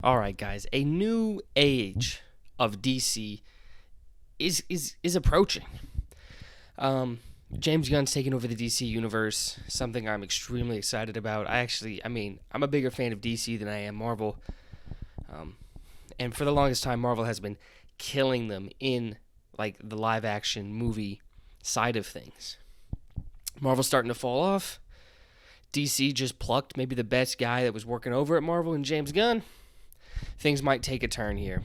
All right, guys. A new age of DC is approaching. Um, James Gunn's taking over the DC universe, something I'm extremely excited about. I'm a bigger fan of DC than I am Marvel. Um, and for the longest time, Marvel has been killing them in like the live action movie side of things. Marvel's starting to fall off. DC just plucked maybe the best guy that was working over at Marvel in James Gunn. Things might take a turn here.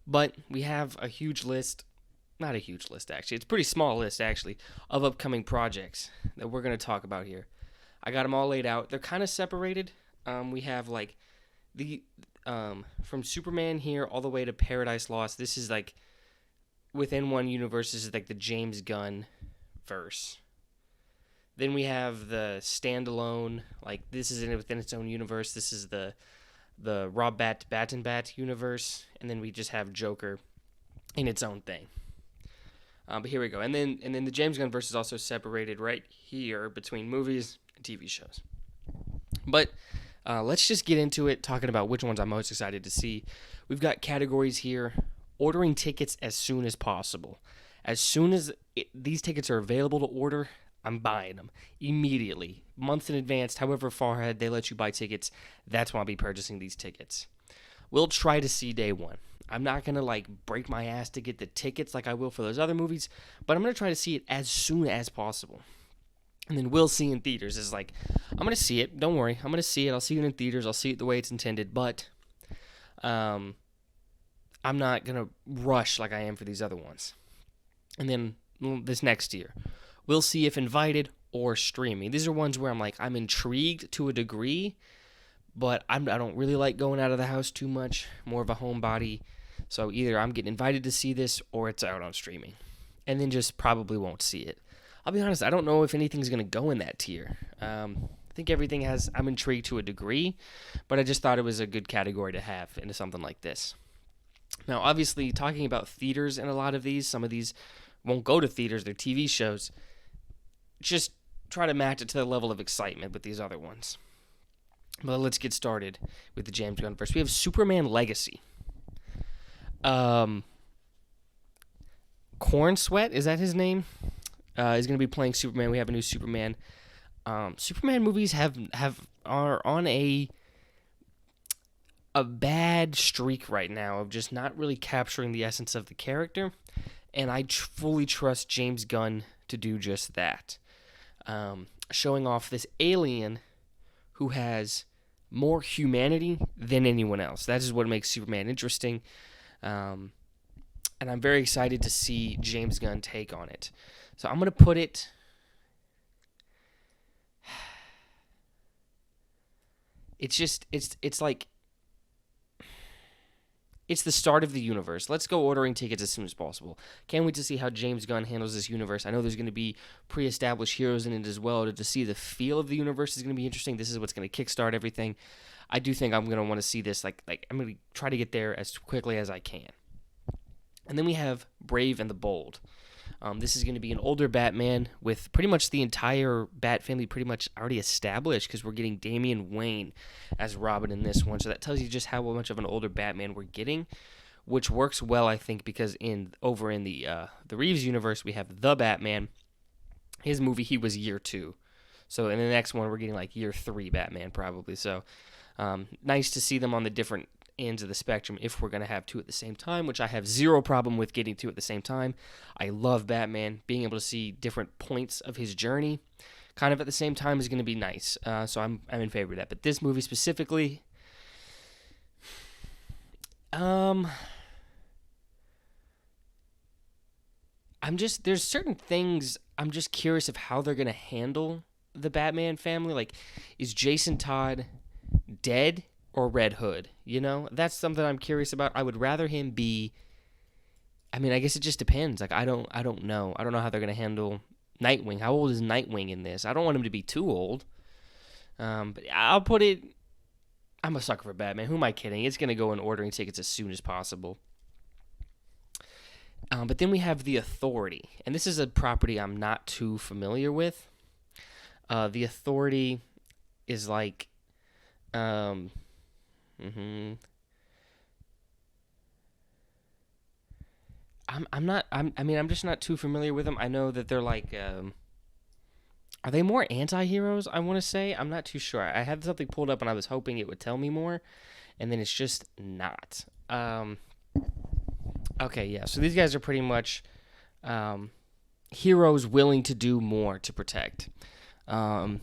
But we have a huge list, not a huge list actually, it's a pretty small list actually, of upcoming projects that we're going to talk about here. I got them all laid out. They're kind of separated. We have like the from Superman here all the way to Paradise Lost. This is like within one universe. This is like the James Gunn verse. Then we have the standalone, like this is within its own universe. This is the Rob Battenbat universe, and then we just have Joker in its own thing. But here we go, and then the James Gunn verse is also separated right here between movies and TV shows. But let's just get into it, talking about which ones I'm most excited to see. We've got categories here: ordering tickets as soon as possible. As soon as these tickets are available to order, I'm buying them immediately, months in advance, however far ahead they let you buy tickets. That's when I'll be purchasing these tickets. We'll try to see day one. I'm not going to like break my ass to get the tickets like I will for those other movies, but I'm going to try to see it as soon as possible. And then we'll see in theaters is like, I'm going to see it. Don't worry. I'm going to see it. I'll see it in theaters. I'll see it the way it's intended, but I'm not going to rush like I am for these other ones. And then this next year, we'll see if invited or streaming. These are ones where I'm intrigued to a degree, but I don't really like going out of the house too much. More of a homebody. So either I'm getting invited to see this or it's out on streaming. And then just probably won't see it. I'll be honest, I don't know if anything's going to go in that tier. I think everything has, I'm intrigued to a degree, but I just thought it was a good category to have into something like this. Now, obviously, talking about theaters in a lot of these, some of these won't go to theaters, they're TV shows. Just try to match it to the level of excitement with these other ones. But let's get started with the James Gunn verse. We have Superman Legacy. Corn Sweat, is that his name? Is going to be playing Superman. We have a new Superman. Superman movies are on a bad streak right now of just not really capturing the essence of the character, and I fully trust James Gunn to do just that. Showing off this alien who has more humanity than anyone else. That is what makes Superman interesting. And I'm very excited to see James Gunn take on it. So I'm going to put it... It's like... It's the start of the universe. Let's go ordering tickets as soon as possible. Can't wait to see how James Gunn handles this universe. I know there's going to be pre-established heroes in it as well. To see the feel of the universe is going to be interesting. This is what's going to kickstart everything. I do think I'm going to want to see this. Like I'm going to try to get there as quickly as I can. And then we have Brave and the Bold. This is going to be an older Batman with pretty much the entire Bat family pretty much already established because we're getting Damian Wayne as Robin in this one. So that tells you just how much of an older Batman we're getting, which works well, I think, because over in the Reeves universe, we have the Batman. His movie, he was year 2. So in the next one, we're getting like year 3 Batman probably. So nice to see them on the different ends of the spectrum if we're going to have 2 at the same time, which I have zero problem with getting 2 at the same time. I love Batman. Being able to see different points of his journey kind of at the same time is going to be nice. So I'm in favor of that. But this movie specifically, there's certain things I'm just curious of how they're going to handle the Batman family. Like, is Jason Todd dead or Red Hood? You know, that's something I'm curious about. I would rather him be, I mean, I guess it just depends. Like, I don't know. I don't know how they're going to handle Nightwing. How old is Nightwing in this? I don't want him to be too old. But I'll put it, I'm a sucker for Batman. Who am I kidding? It's going to go in ordering tickets as soon as possible. But then we have The Authority. And this is a property I'm not too familiar with. The Authority is like, Mm-hmm. I'm not. I mean, I'm just not too familiar with them. I know that they're like. Are they more anti-heroes? I want to say. I'm not too sure. I had something pulled up and I was hoping it would tell me more, and then it's just not. Okay, yeah. So these guys are pretty much heroes willing to do more to protect. Um,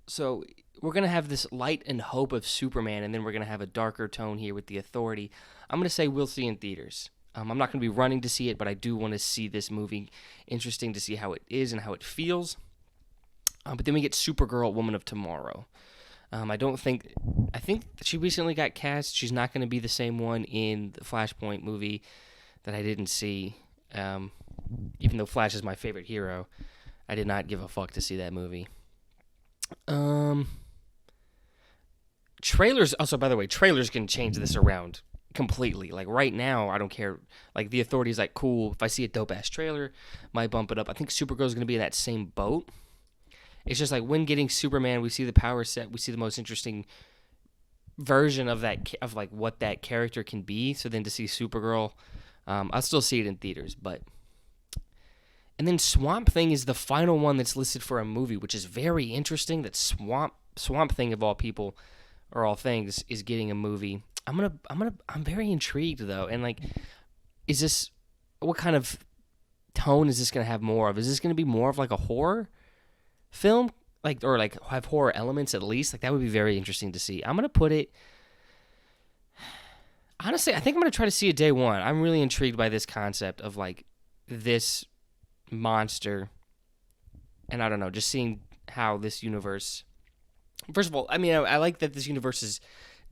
so we're gonna have this light and hope of Superman, and then we're gonna have a darker tone here with the Authority. I'm gonna say we'll see in theaters. I'm not gonna be running to see it, but I do want to see this movie. Interesting to see how it is and how it feels. But then we get Supergirl, Woman of Tomorrow. I don't think. I think she recently got cast. She's not going to be the same one in the Flashpoint movie that I didn't see. Even though Flash is my favorite hero, I did not give a fuck to see that movie. Trailers. Also, by the way, trailers can change this around completely. Like right now, I don't care. Like the Authority's like, cool. If I see a dope ass trailer, might bump it up. I think Supergirl's going to be in that same boat. It's just like when getting Superman, we see the power set, we see the most interesting version of that, of like what that character can be. So then to see Supergirl, I'll still see it in theaters, but. And then Swamp Thing is the final one that's listed for a movie, which is very interesting. That Swamp Thing of all people, or all things, is getting a movie. I'm very intrigued though, and like, is this, what kind of tone is this gonna have more of? Is this gonna be more of like a horror film, like, or like have horror elements at least? Like that would be very interesting to see. I'm gonna put it, honestly, I think I'm gonna try to see it day one. I'm really intrigued by this concept of like this monster, and I don't know, just seeing how this universe. First of all, I mean, I like that this universe is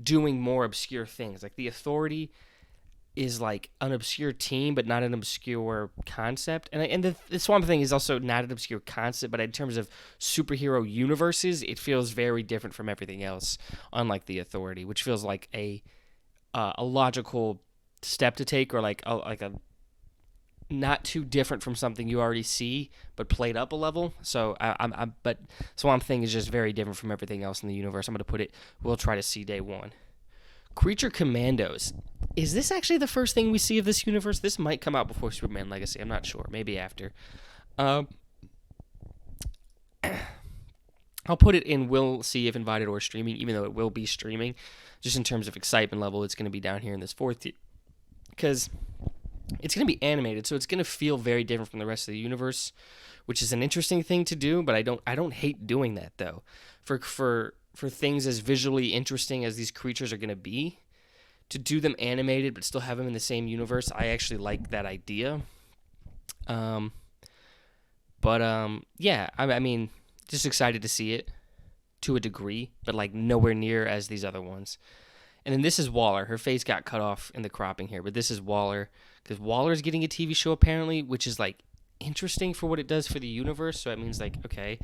doing more obscure things. Like the Authority is like an obscure team, but not an obscure concept. And the Swamp Thing is also not an obscure concept, but in terms of superhero universes, it feels very different from everything else. Unlike the Authority, which feels like a logical step to take, or like a not too different from something you already see, but played up a level. So but Swamp Thing is just very different from everything else in the universe. I'm gonna put it. We'll try to see day one. Creature Commandos. Is this actually the first thing we see of this universe? This might come out before Superman Legacy. I'm not sure. Maybe after. I'll put it in we'll see if invited or streaming, even though it will be streaming. Just in terms of excitement level, it's going to be down here in this fourth tier. Because it's going to be animated, so it's going to feel very different from the rest of the universe, which is an interesting thing to do, but I don't hate doing that, though. For things as visually interesting as these creatures are going to be, to do them animated but still have them in the same universe, I actually like that idea. Yeah, I mean, just excited to see it to a degree, but like nowhere near as these other ones. And then this is Waller. Her face got cut off in the cropping here, but this is Waller, because Waller's getting a TV show apparently, which is like interesting for what it does for the universe. So it means like, okay,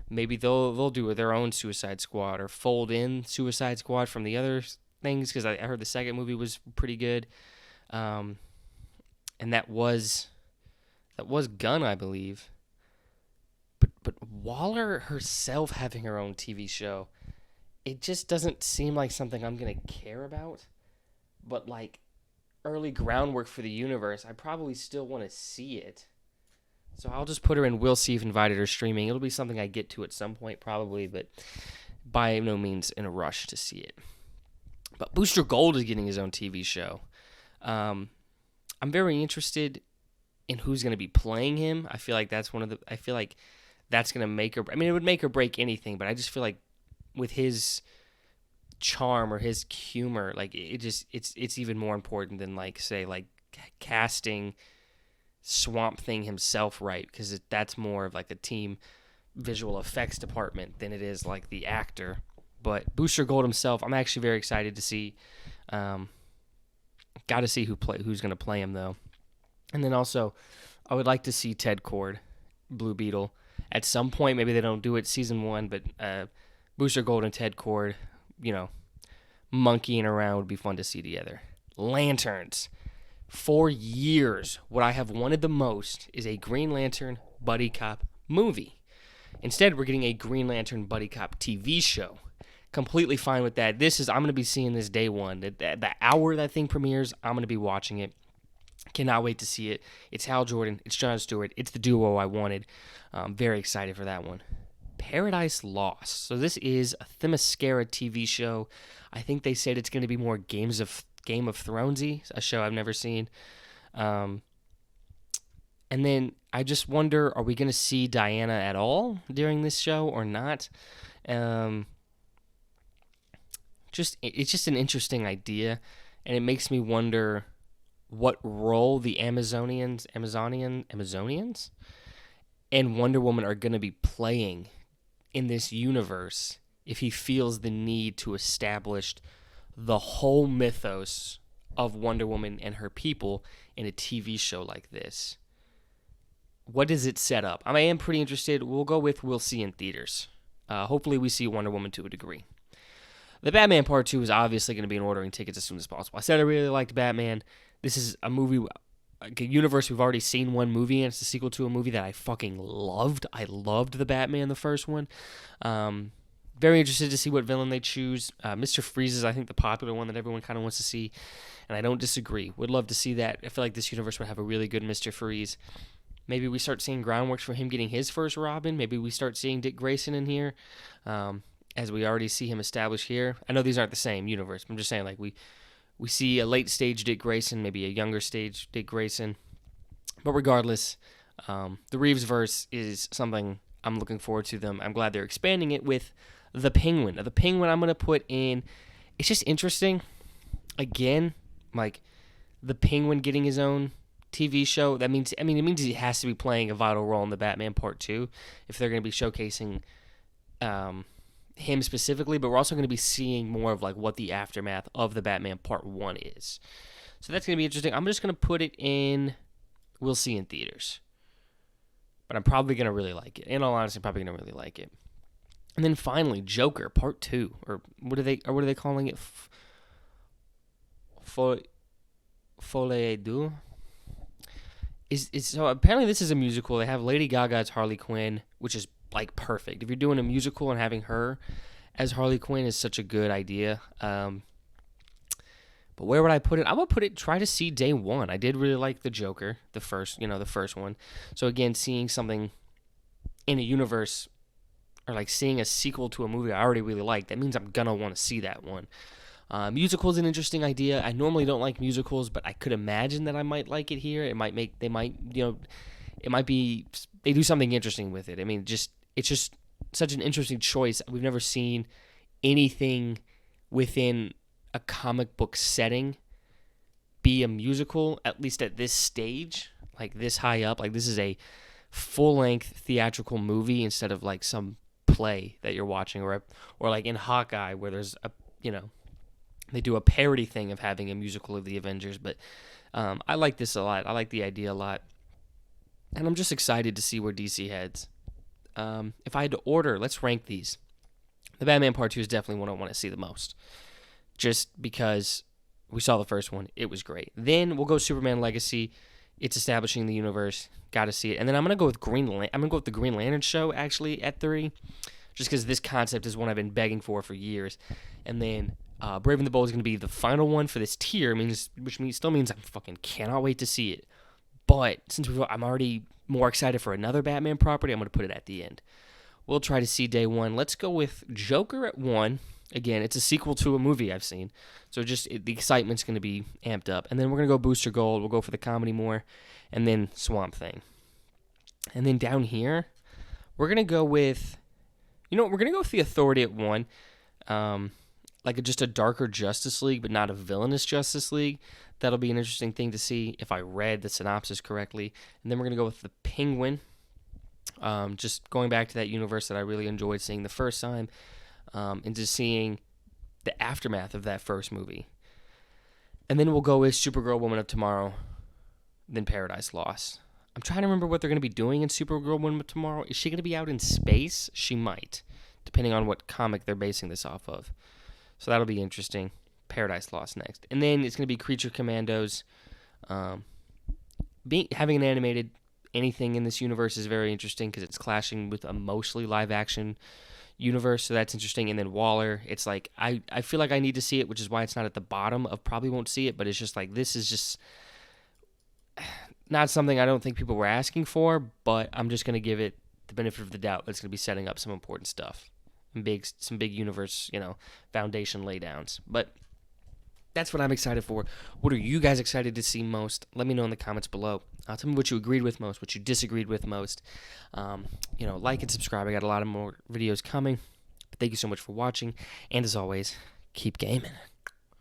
maybe they'll do their own Suicide Squad or fold in Suicide Squad from the other things, because I heard the second movie was pretty good, and that was Gunn, I believe. But Waller herself having her own TV show, it just doesn't seem like something I'm gonna care about. But like early groundwork for the universe, I probably still want to see it. So I'll just put her in we'll see if invited or streaming. It'll be something I get to at some point probably, but by no means in a rush to see it. But Booster Gold is getting his own TV show. I'm very interested in who's going to be playing him. I feel like that's going to make or, I mean, it would make or break anything, but I just feel like with his charm or his humor, like it's even more important than like, say, like casting Swamp Thing himself right, because that's more of like a team visual effects department than it is like the actor. But Booster Gold himself, I'm actually very excited to see. Got to see who's going to play him though. And then also, I would like to see Ted Kord, Blue Beetle, at some point. Maybe they don't do it season 1, but Booster Gold and Ted Kord, monkeying around would be fun to see together. Lanterns. For years, what I have wanted the most is a Green Lantern buddy cop movie. Instead, we're getting a Green Lantern buddy cop TV show. completely fine with that. I'm going to be seeing this day one. The hour that thing premieres, I'm going to be watching it. Cannot wait to see it. It's Hal Jordan. It's Jon Stewart. It's the duo I wanted. Very excited for that one. Paradise Lost. So this is a Themyscira TV show. I think they said it's going to be more Game of Thronesy, a show I've never seen. And then I just wonder, are we going to see Diana at all during this show or not? It's just an interesting idea, and it makes me wonder what role the Amazonians and Wonder Woman are going to be playing in this universe if he feels the need to establish the whole mythos of Wonder Woman and her people in a TV show like this. What does it set up? I am pretty interested. We'll see in theaters. Hopefully we see Wonder Woman to a degree. The Batman Part 2 is obviously going to be in ordering tickets as soon as possible. I said I really liked Batman. This is a movie, a universe we've already seen one movie, and it's a sequel to a movie that I fucking loved. I loved the Batman, the first one. Very interested to see what villain they choose. Mr. Freeze is, I think, the popular one that everyone kind of wants to see, and I don't disagree. Would love to see that. I feel like this universe would have a really good Mr. Freeze. Maybe we start seeing groundwork for him getting his first Robin. Maybe we start seeing Dick Grayson in here, as we already see him established here. I know these aren't the same universe. I'm just saying, like, we see a late-stage Dick Grayson, maybe a younger-stage Dick Grayson. But regardless, the Reeves verse is something I'm looking forward to them. I'm glad they're expanding it with the Penguin. The Penguin I'm going to put in, it's just interesting. Again, like, the Penguin getting his own TV show, it means he has to be playing a vital role in the Batman Part 2 if they're going to be showcasing him specifically, but we're also going to be seeing more of like what the aftermath of the Batman Part 1 is. So that's going to be interesting. I'm just going to put it in, we'll see in theaters. But I'm probably going to really like it. In all honesty, I'm probably going to really like it. And then finally, Joker Part 2, or what are they calling it? Folie Deux? So apparently this is a musical. They have Lady Gaga as Harley Quinn, which is like perfect. If you're doing a musical and having her as Harley Quinn is such a good idea. But where would I put it? I would put it, try to see day one. I did really like the Joker, the first one. So again, seeing something in a universe, or like seeing a sequel to a movie I already really like, that means I'm gonna want to see that one. Musical is an interesting idea. I normally don't like musicals, but I could imagine that I might like it here. It might be, they do something interesting with it. I mean, it's just such an interesting choice. We've never seen anything within a comic book setting be a musical, at least at this stage, like this high up. Like, this is a full-length theatrical movie instead of like some play that you're watching, or like in Hawkeye where there's they do a parody thing of having a musical of the Avengers. But I like this a lot. I like the idea a lot. And I'm just excited to see where DC heads. If I had to order, let's rank these. The Batman Part 2 is definitely one I want to see the most. Just because we saw the first one. It was great. Then we'll go Superman Legacy. It's establishing the universe. Got to see it. And then I'm going to go with the Green Lantern show, actually, at 3. Just because this concept is one I've been begging for years. And then Brave and the Bold is going to be the final one for this tier, which still means I fucking cannot wait to see it. But since I'm already more excited for another Batman property, I'm going to put it at the end. We'll try to see day one. Let's go with Joker at 1. Again, it's a sequel to a movie I've seen. So the excitement's going to be amped up. And then we're going to go Booster Gold. We'll go for the comedy more. And then Swamp Thing. And then down here, we're going to go with, we're going to go with The Authority at 1. Just a darker Justice League, but not a villainous Justice League. That'll be an interesting thing to see if I read the synopsis correctly. And then we're going to go with the Penguin. Just going back to that universe that I really enjoyed seeing the first time, and just seeing the aftermath of that first movie. And then we'll go with Supergirl, Woman of Tomorrow, then Paradise Lost. I'm trying to remember what they're going to be doing in Supergirl, Woman of Tomorrow. Is she going to be out in space? She might, depending on what comic they're basing this off of. So that'll be interesting. Paradise Lost next. And then it's going to be Creature Commandos. Having an animated anything in this universe is very interesting because it's clashing with a mostly live-action universe, so that's interesting. And then Waller, it's like I feel like I need to see it, which is why it's not at the bottom of probably won't see it, but it's just like this is just not something I don't think people were asking for, but I'm just going to give it the benefit of the doubt. It's going to be setting up some important stuff, and some big universe, foundation laydowns. But that's what I'm excited for. What are you guys excited to see most? Let me know in the comments below. Tell me what you agreed with most, what you disagreed with most. Like and subscribe. I got a lot of more videos coming. But thank you so much for watching. And as always, keep gaming.